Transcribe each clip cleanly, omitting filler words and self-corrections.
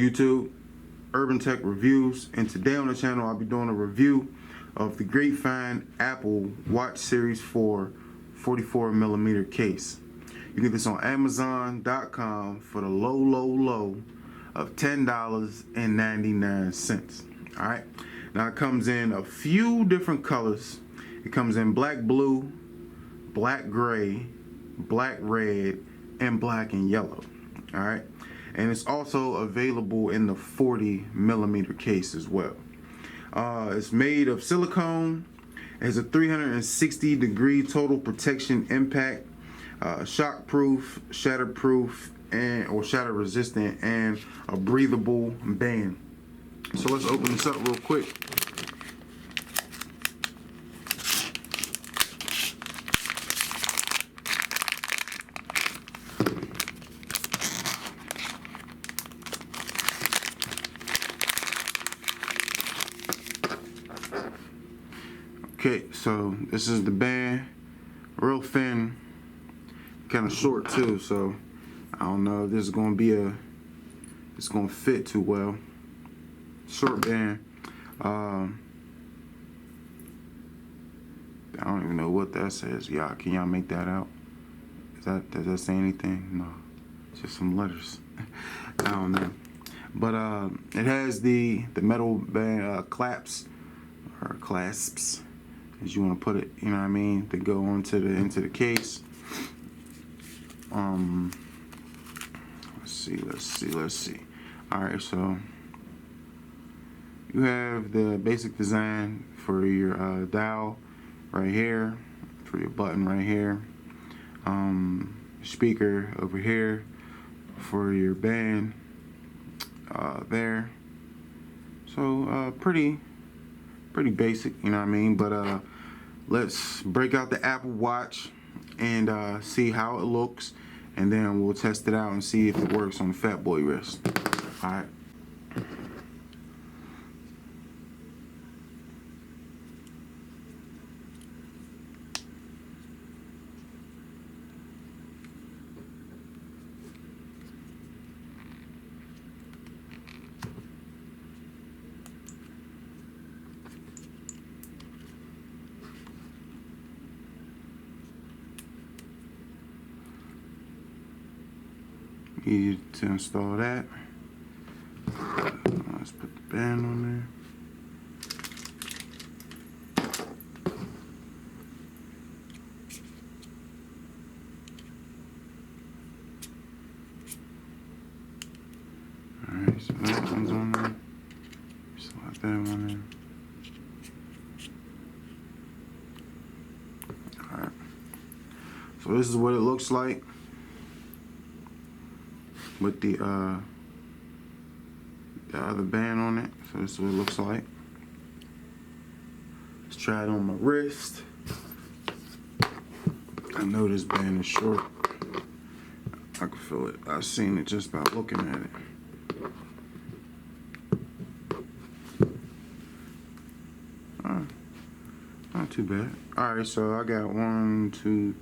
YouTube? Urban Tech Reviews, and today on the channel I'll be doing a review of the Great Find Apple Watch Series 4 44mm case. You get this on Amazon.com for the low of $10.99. Alright, now it comes in a few different colors. It comes in black blue, black gray, black red, and black and yellow. Alright, and it's also available in the 40mm case as well. It's made of silicone. It has a 360-degree total protection impact, shock-proof, shatter-proof, or shatter-resistant, and a breathable band. So let's open this up real quick. Okay, so this is the band, real thin, kind of short too, so I don't know if this is going to be it's going to fit too well. Short band. I don't even know what that says. Y'all, can y'all make that out? Does that say anything? No, it's just some letters. I don't know. But it has the metal band clasps, as you want to put it, you know what I mean, to go into the case. Let's see. All right, so you have the basic design for your dial right here, for your button right here, speaker over here for your band there. So pretty basic, you know what I mean. But let's break out the Apple Watch and see how it looks, and then we'll test it out and see if it works on the Fat Boy wrist. All right. Easy to install that. Let's put the band on there. Alright, so that one's on there. Slide that one in. Alright. So this is what it looks like with the other band on it. So this is what it looks like. Let's try it on my wrist. I know this band is short. I can feel it. I've seen it just by looking at it. Not too bad. Alright, so I got 1, 2,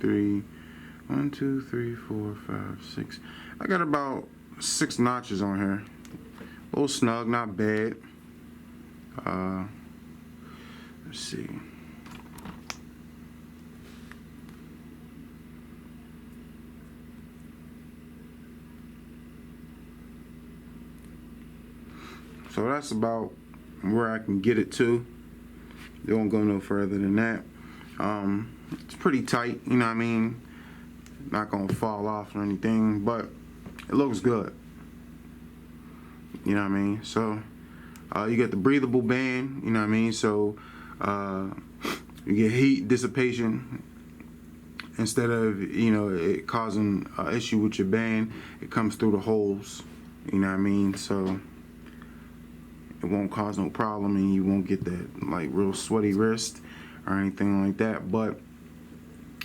3, 4, 5, 6. I got about 6 notches on here. A little snug, not bad. Let's see. So that's about where I can get it to. They won't go no further than that. It's pretty tight, you know what I mean? Not gonna fall off or anything, but it looks good, you know what I mean. So you get the breathable band, you know what I mean, so you get heat dissipation. Instead of, you know, it causing an issue with your band, it comes through the holes, you know what I mean, so it won't cause no problem, and you won't get that like real sweaty wrist or anything like that. But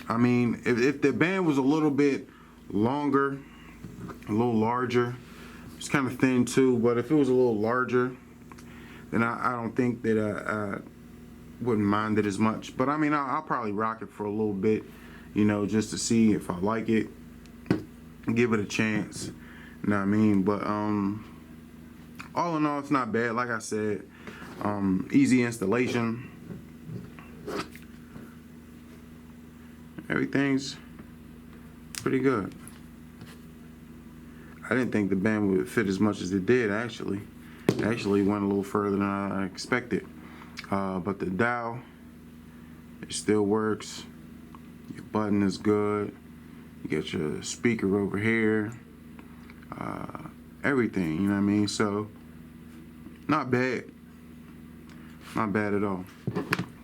I mean, if the band was a little bit longer, a little larger, it's kind of thin too, but if it was a little larger, then I don't think that I wouldn't mind it as much. But I mean, I'll probably rock it for a little bit, you know, just to see if I like it, give it a chance, you know what I mean. But all in all, it's not bad. Like I said, easy installation. Everything's pretty good. I didn't think the band would fit as much as it did, actually. It actually went a little further than I expected. But the dial, it still works. Your button is good. You get your speaker over here. Everything, you know what I mean? So, not bad. Not bad at all.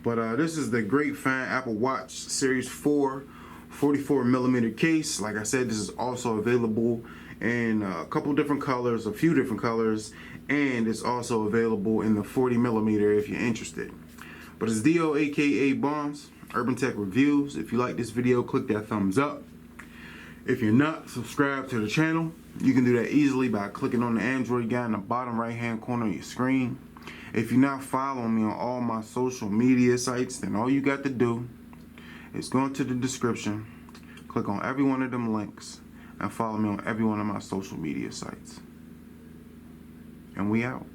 But this is the Great Fan Apple Watch Series 4 44mm case. Like I said, this is also available in a couple different colors, a few different colors, and it's also available in the 40mm if you're interested. But it's Dio, aka Bombs, Urban Tech Reviews. If you like this video, click that thumbs up. If you're not subscribed to the channel, you can do that easily by clicking on the Android guy in the bottom right hand corner of your screen. If you're not following me on all my social media sites, then all you got to do is go into the description, click on every one of them links, and follow me on every one of my social media sites. And we out.